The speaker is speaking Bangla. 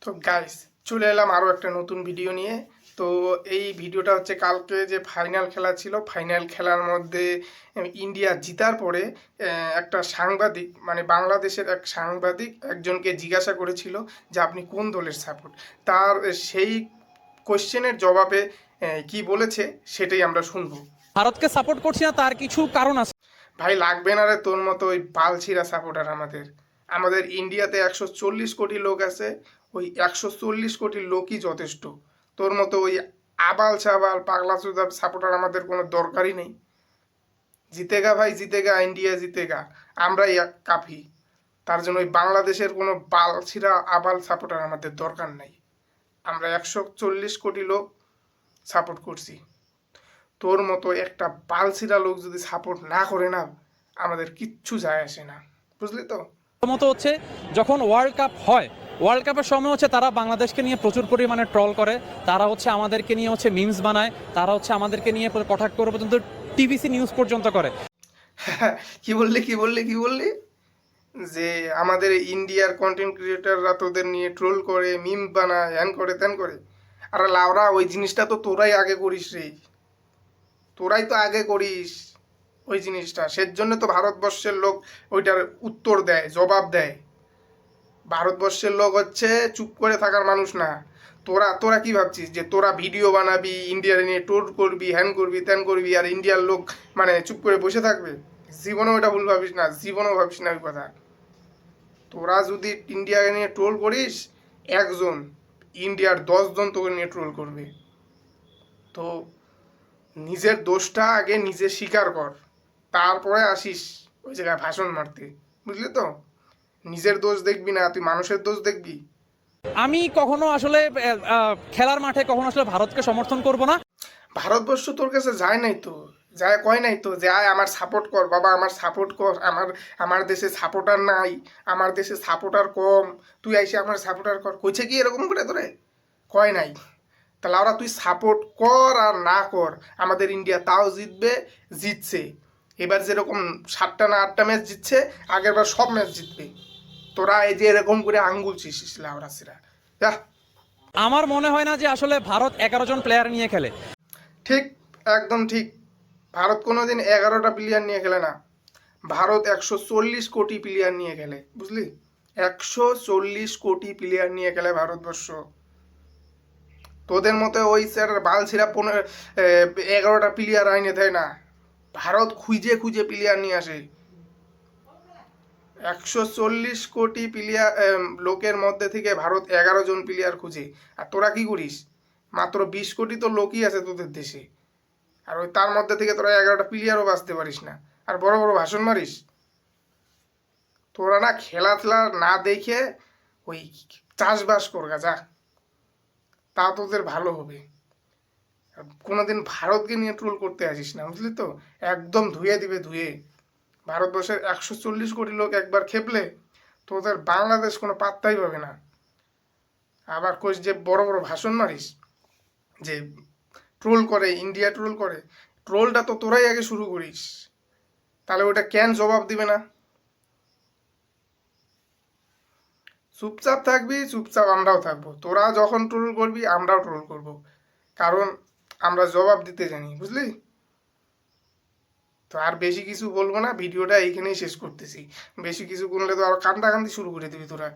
তো গাইস, চলে এলাম আরও একটা নতুন ভিডিও নিয়ে। তো এই ভিডিওটা হচ্ছে কালকে যে ফাইনাল খেলা ছিল, ফাইনাল খেলার মধ্যে ইন্ডিয়া জিতার পরে একটা সাংবাদিক, মানে বাংলাদেশের এক সাংবাদিক একজনকে জিজ্ঞাসা করেছিল যে আপনি কোন দলের সাপোর্ট। তার সেই কোশ্চেনের জবাবে কি বলেছে সেটাই আমরা শুনবো। ভারতকে সাপোর্ট করছি না, তার কিছু কারণ আছে। ভাই লাগবে না রে তোর মতো ওই বালছিরা সাপোর্টার। আমাদের ইন্ডিয়াতে 140 কোটি লোক আছে, ওই 140 কোটি লোকই যথেষ্ট। তোর মতো ওই আবাল চাবাল পাগলা চোদা সাপোর্টার আমাদের কোনো দরকারই নেই। জিতেগা ভাই, জিতেগা, ইন্ডিয়া জিতেগা, আমরাই কাফি। তার জন্য ওই বাংলাদেশের কোনো বালছিরা আবাল সাপোর্টার আমাদের দরকার নাই। আমরা 140 কোটি লোক সাপোর্ট করছি। তোর মতো একটা বালছিরা লোক যদি সাপোর্ট না করে না, আমাদের কিচ্ছু যায় আসে না, বুঝলি তো? প্রথমত হচ্ছে, যখন ওয়ার্ল্ড কাপ হয়, ওয়ার্ল্ড কাপের সময় হচ্ছে তারা বাংলাদেশকে নিয়ে প্রচুর পরিমাণে ট্রল করে, তারা হচ্ছে আমাদেরকে নিয়ে হচ্ছে মিমস বানায়, তারা হচ্ছে আমাদেরকে নিয়ে কটাক্ষ করে পর্যন্ত টিভিসি নিউজ পর্যন্ত করে। কি বললি যে আমাদের ইন্ডিয়ার কন্টেন্ট ক্রিয়েটাররা তোদের নিয়ে ট্রোল করে, মিম বানায়, হ্যান করে ত্যান করে। আরে লাউরা, ওই জিনিসটা তো তোরাই আগে করিস রে। তোরাই তো আগে করিস ওই জিনিসটা। সেজন্য তো ভারতবর্ষের লোক ওইটার উত্তর দেয়, জবাব দেয়। ভারতবর্ষের লোক হচ্ছে চুপ করে থাকার মানুষ না। তোরা তোরা কি ভাবছিস যে তোরা ভিডিও বানাবি, ইন্ডিয়ার নিয়ে ট্রোল করবি, হ্যান করবি ত্যান করবি, আর ইন্ডিয়ার লোক মানে চুপ করে বসে থাকবে? জীবনেও এটা ভুল ভাবিস না, জীবনেও ভাবিস না ওই কথা। তোরা যদি ইন্ডিয়াকে নিয়ে ট্রোল করিস, একজন ইন্ডিয়ার 10 জন তোকে নিয়ে ট্রোল করবে। তো নিজের দোষটা আগে নিজে স্বীকার কর, তারপরে আসিস ওই জায়গায় ভাষণ মারতে, বুঝলি তো? নিজের দোষ দেখবি না, তুই মানুষের দোষ দেখবি। আমি কখনো আসলে খেলার মাঠে কখনো আসলে ভারতকে সমর্থন করব না। ভারতবর্ষ তোর কাছে যায় নাই তো, যায় কয় নাই তো যে আয় আমার সাপোর্ট কর বাবা, আমার সাপোর্ট কর। আমার দেশে সাপোর্টার নাই, আমার দেশে সাপোর্টার কম, তুই আইসে আমার সাপোর্টার কর। কইছে কি এরকম করে তোরে? কয় নাই। তাহলে ওরা তুই সাপোর্ট কর আর না কর, আমাদের ইন্ডিয়া তাও জিতবে, জিতছে। এবার যেরকম 7টা না 8টা ম্যাচ জিতছে, আগের বার সব ম্যাচ জিতবে। তোরা এই যে এরকম করে আঙ্গুল চিসিস লাউরা সিরা। আমার মনে হয় না যে আসলে ভারত 11 জন প্লেয়ার নিয়ে খেলে। ঠিক, একদম ঠিক। ভারত কোনোদিন 11টা প্লেয়ার নিয়ে খেলে না। ভারত 140 কোটি প্লেয়ার নিয়ে খেলে, বুঝলি? 140 কোটি প্লেয়ার নিয়ে খেলে ভারতবর্ষ। তোদের মতো ওই স্যার বালছিরা 11টা প্লেয়ার আইনে দেয় না। ভারত খুঁজে খুঁজে প্লেয়ার নিয়ে আসে। 140 কোটি প্লেয়ার লোকের মধ্যে থেকে ভারত 11 জন প্লেয়ার খুঁজে। আর তোরা কি করিস? মাত্র 20 কোটি তো লোকই আছে তোদের দেশে, আর ওই তার মধ্যে থেকে তোরা 11টা প্লেয়ারও বাঁচতে পারিস না, আর বড় বড় ভাষণ মারিস। তোরা না খেলা টেলা না দেখে ওই চাষবাস করগা যা, তা তোদের ভালো হবে। কোনোদিন ভারতকে নিয়ে ট্রোল করতে আসিস না, বুঝলি তো? একদম ধুয়ে দিবে, ধুয়ে। ভারতবর্ষের 140 কোটি লোক একবার খেপলে তোদের বাংলাদেশ কোনো পাত্তাই পাবে না। আবার কোচ যে বড় বড় ভাষণ মারিস যে ট্রোল করে, ইন্ডিয়া ট্রোল করে। ট্রোলটা তো তোরাই আগে শুরু করিস, তাহলে ওটা কেন জবাব দিবে না? চুপচাপ থাকবি, চুপচাপ আমরাও থাকবো। তোরা যখন ট্রোল করবি আমরাও ট্রোল করব, কারণ আমরা জবাব দিতে জানি, বুঝলি? তো আর বেশি কিছু বলবো না, ভিডিওটা এইখানেই শেষ করতেছি। বেশি কিছু করলে তো আর কান্দাকান্দি শুরু করে দিবি তোরা।